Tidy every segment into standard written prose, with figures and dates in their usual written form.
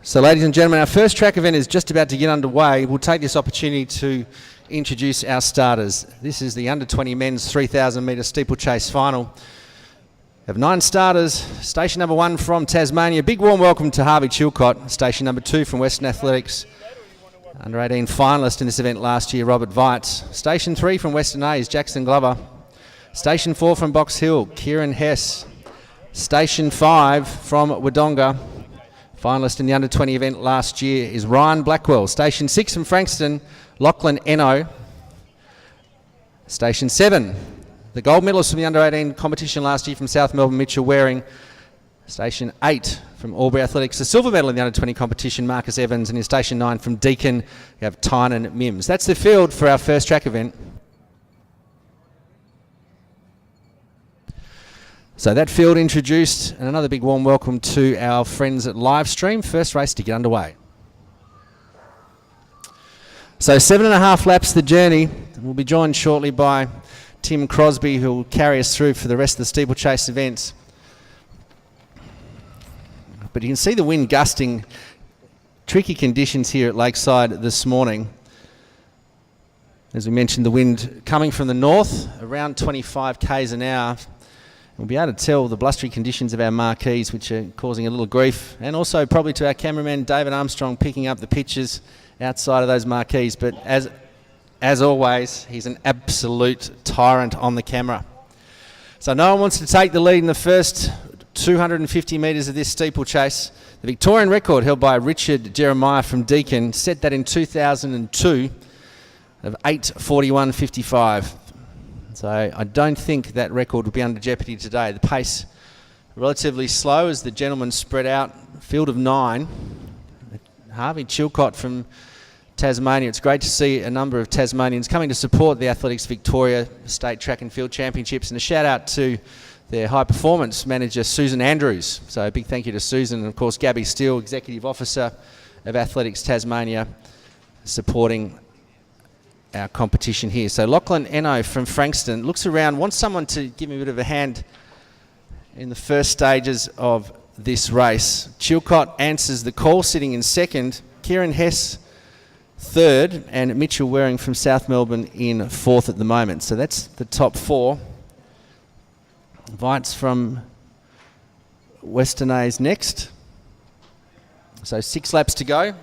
So ladies and gentlemen, our first track event is just about to get underway. We'll take this opportunity to introduce our starters. This is the under 20 men's 3,000 metre steeplechase final. We have 9 starters. Station number 1 from Tasmania. Big warm welcome to Harvey Chilcott. Station number 2 from Western Athletics. Under 18 finalist in this event last year, Robert Veitz. Station 3 from Western A is Jackson Glover. Station 4 from Box Hill, Kieran Hess. Station 5 from Wodonga. Finalist in the under 20 event last year is Ryan Blackwell. Station 6 from Frankston, Lachlan Eno. Station 7, the gold medalist from the under 18 competition last year from South Melbourne, Mitchell Waring. Station 8 from Albury Athletics, the silver medal in the under 20 competition, Marcus Evans. And in Station 9 from Deakin, we have Tynan Mims. That's the field for our first track event. So that field introduced, and another big warm welcome to our friends at Livestream. First race to get underway. So 7.5 laps the journey. We'll be joined shortly by Tim Crosby, who will carry us through for the rest of the steeplechase events. But you can see the wind gusting. Tricky conditions here at Lakeside this morning. As we mentioned, the wind coming from the north, around 25 k's an hour. We'll be able to tell the blustery conditions of our marquees, which are causing a little grief, and also probably to our cameraman David Armstrong picking up the pictures outside of those marquees. But as always, he's an absolute tyrant on the camera. So no one wants to take the lead in the first 250 metres of this steeplechase. The Victorian record held by Richard Jeremiah from Deakin, set that in 2002 of 8:41.55. So I don't think that record will be under jeopardy today. The pace relatively slow as the gentlemen spread out. Field of 9. Harvey Chilcott from Tasmania. It's great to see a number of Tasmanians coming to support the Athletics Victoria State Track and Field Championships. And a shout out to their high performance manager, Susan Andrews. So a big thank you to Susan, and of course Gabby Steele, Executive Officer of Athletics Tasmania, supporting our competition here. So Lachlan Eno from Frankston looks around, wants someone to give him a bit of a hand in the first stages of this race. Chilcott answers the call, sitting in second. Kieran Hess third, and Mitchell Waring from South Melbourne in fourth at the moment. So that's the top 4. Veitz from Western A's next. So 6 laps to go.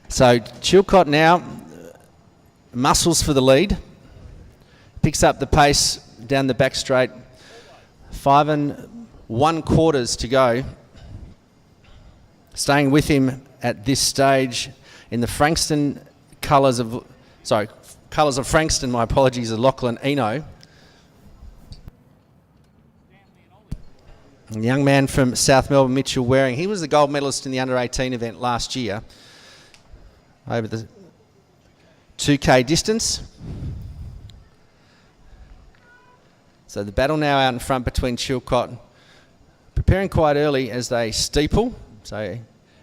So Chilcott now muscles for the lead, picks up the pace down the back straight. 5 1/4 to go. Staying with him at this stage in the Frankston colours of Frankston, my apologies, of Lachlan Eno. A young man from South Melbourne, Mitchell Waring. He was the gold medalist in the under 18 event last year over the 2K distance. So the battle now out in front between Chilcott, preparing quite early as they steeple. So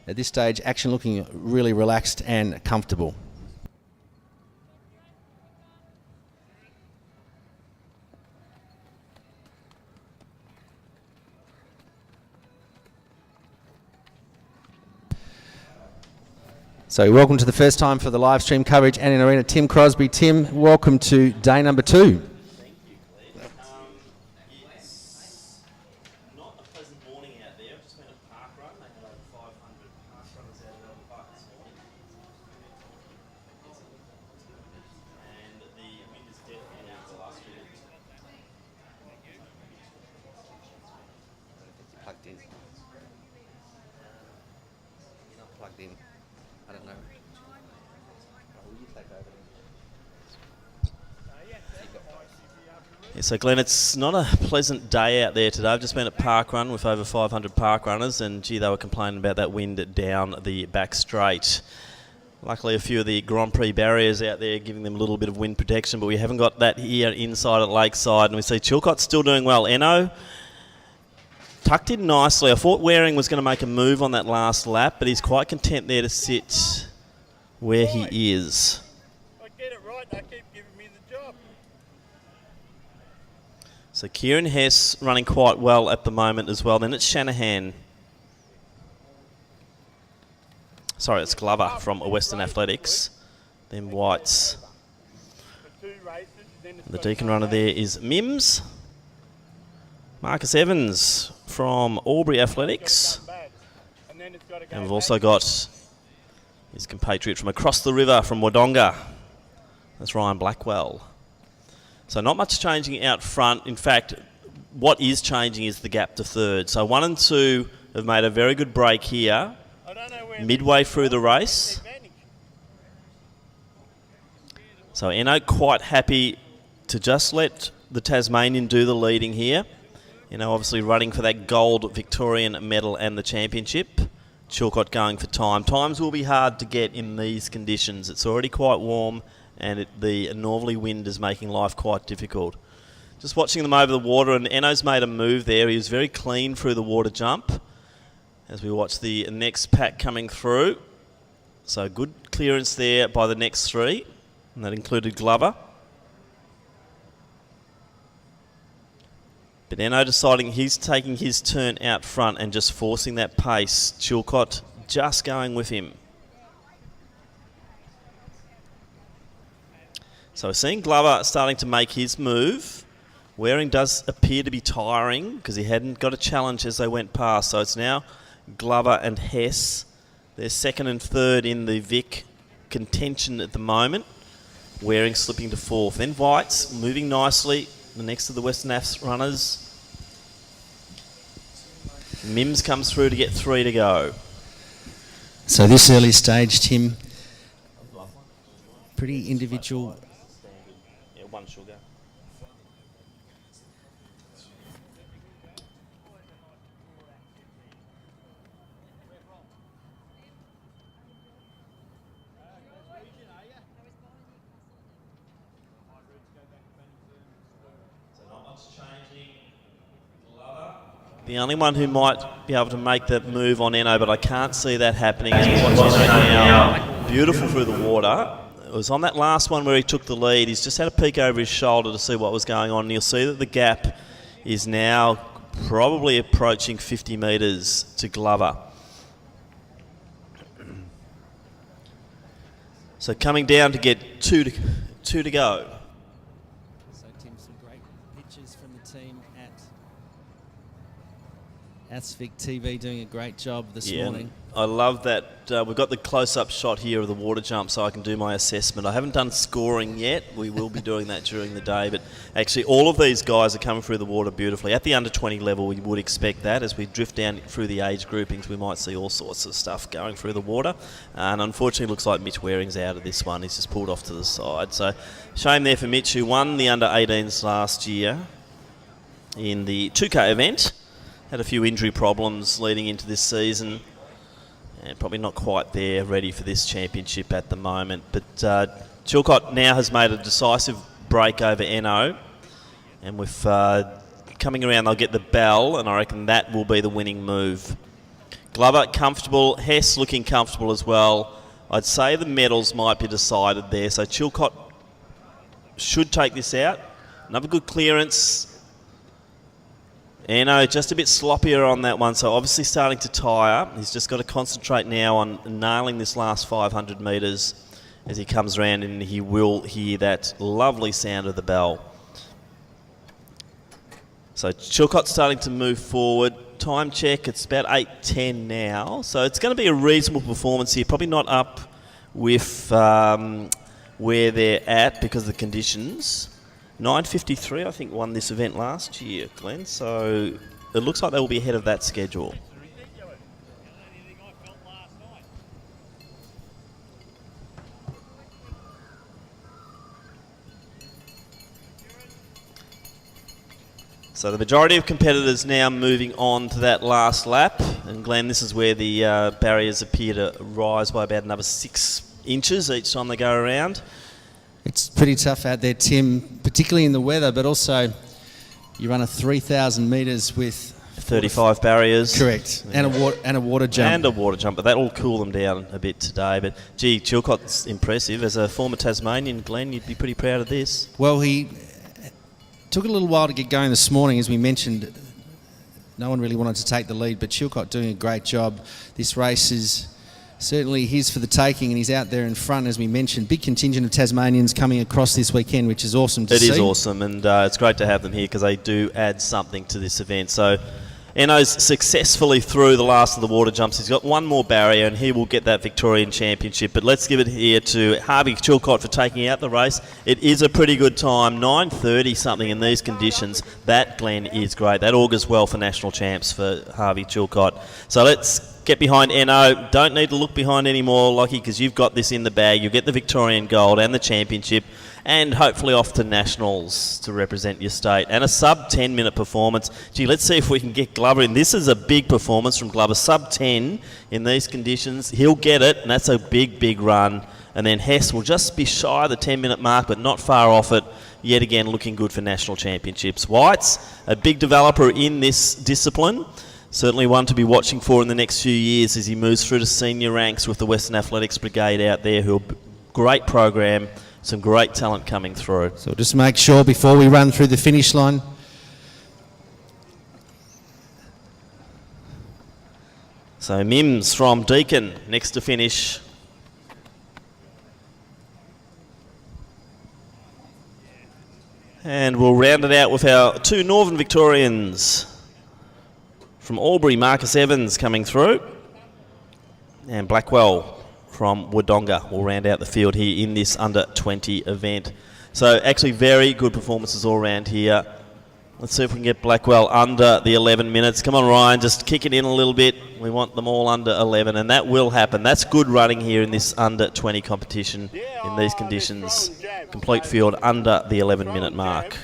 at this stage, action looking really relaxed and comfortable. So welcome to the first time for the live stream coverage and in arena, Tim Crosby. Tim, welcome to day number 2. Thank you, Glenn. It's not a pleasant morning out there. I've just been at a park run. They had over 500 park runners out at Melbourne Park this morning. And the wind is definitely blustery. Plugged in. You're not plugged in. I don't know. Will you take over? Yeah, so Glenn, it's not a pleasant day out there today. I've just been at park run with over 500 park runners, and gee, they were complaining about that wind down the back straight. Luckily, a few of the Grand Prix barriers out there giving them a little bit of wind protection, but we haven't got that here inside at Lakeside. And we see Chilcott still doing well. Eno tucked in nicely. I thought Waring was going to make a move on that last lap, but he's quite content there to sit where he is. I get it right, they keep giving me the job. So Kieran Hess running quite well at the moment as well. Then it's Shanahan. Sorry, it's Glover from Western Athletics. Then Whites. The Deacon runner there is Mims. Marcus Evans from Albury Athletics. And we've also got his compatriot from across the river from Wodonga. That's Ryan Blackwell. So not much changing out front. In fact, what is changing is the gap to third. So 1 and 2 have made a very good break here, midway through the race. So Eno quite happy to just let the Tasmanian do the leading here. Obviously running for that gold Victorian medal and the championship. Chilcott going for time. Times will be hard to get in these conditions. It's already quite warm, and the northerly wind is making life quite difficult. Just watching them over the water, and Eno's made a move there. He was very clean through the water jump as we watch the next pack coming through. So good clearance there by the next three, and that included Glover. But Eno deciding he's taking his turn out front and just forcing that pace. Chilcott just going with him. So we're seeing Glover starting to make his move. Waring does appear to be tiring because he hadn't got a challenge as they went past. So it's now Glover and Hess. They're second and third in the Vic contention at the moment. Waring slipping to fourth. Then Whites moving nicely. The next of the Western Ats runners. Mims comes through to get 3 to go. So this early stage, Tim, pretty individual. Yeah, 1 sugar. The only one who might be able to make that move on Eno, but I can't see that happening, is watching now. Beautiful through the water. It was on that last one where he took the lead. He's just had a peek over his shoulder to see what was going on. And you'll see that the gap is now probably approaching 50 metres to Glover. So coming down to get two to go. So Tim, some great pictures from the team at Vic TV, doing a great job this morning. I love that we've got the close-up shot here of the water jump so I can do my assessment. I haven't done scoring yet. We will be doing that during the day. But actually all of these guys are coming through the water beautifully. At the under-20 level, we would expect that. As we drift down through the age groupings, we might see all sorts of stuff going through the water. And unfortunately, it looks like Mitch Waring's out of this one. He's just pulled off to the side. So shame there for Mitch, who won the under-18s last year in the 2K event. Had a few injury problems leading into this season, and probably not quite there ready for this championship at the moment. But Chilcott now has made a decisive break over Eno, and with coming around they'll get the bell, and I reckon that will be the winning move. Glover comfortable, Hess looking comfortable as well. I'd say the medals might be decided there, so Chilcott should take this out. Another good clearance. Eno just a bit sloppier on that one, so obviously starting to tire. He's just got to concentrate now on nailing this last 500 metres as he comes around, and he will hear that lovely sound of the bell. So Chilcott's starting to move forward. Time check, it's about 8:10 now, so it's going to be a reasonable performance here. Probably not up with where they're at because of the conditions. 9:53, I think, won this event last year, Glenn. So it looks like they will be ahead of that schedule. So the majority of competitors now moving on to that last lap. And Glenn, this is where the barriers appear to rise by about another 6 inches each time they go around. It's pretty tough out there, Tim, particularly in the weather, but also you run a 3,000 metres with 35 barriers. Correct. And a water jump. And a water jump, but that'll cool them down a bit today. But, gee, Chilcott's impressive. As a former Tasmanian, Glenn, you'd be pretty proud of this. Well, he took a little while to get going this morning. As we mentioned, no one really wanted to take the lead, but Chilcott doing a great job. This race is certainly his for the taking, and he's out there in front, as we mentioned. Big contingent of Tasmanians coming across this weekend, which is awesome to see. It is awesome, and it's great to have them here because they do add something to this event. So Enno's successfully through the last of the water jumps. He's got one more barrier, and he will get that Victorian Championship. But let's give it here to Harvey Chilcott for taking out the race. It is a pretty good time, 9:30 something in these conditions. That, Glenn, is great. That augurs well for national champs for Harvey Chilcott. So let's get behind Enno. Don't need to look behind anymore, Lockie, because you've got this in the bag. You'll get the Victorian gold and the championship, and hopefully off to nationals to represent your state. And a sub 10-minute performance. Gee, let's see if we can get Glover in. This is a big performance from Glover. Sub 10 in these conditions. He'll get it, and that's a big, big run. And then Hess will just be shy of the 10-minute mark, but not far off it. Yet again, looking good for national championships. White's a big developer in this discipline. Certainly one to be watching for in the next few years as he moves through to senior ranks with the Western Athletics Brigade out there, who are great program, some great talent coming through. So just make sure before we run through the finish line. So Mims from Deakin next to finish. And we'll round it out with our two Northern Victorians. From Albury, Marcus Evans coming through. And Blackwell from Wodonga will round out the field here in this under-20 event. So actually very good performances all around here. Let's see if we can get Blackwell under the 11 minutes. Come on, Ryan, just kick it in a little bit. We want them all under 11, and that will happen. That's good running here in this under-20 competition in these conditions. Complete field under the 11-minute mark.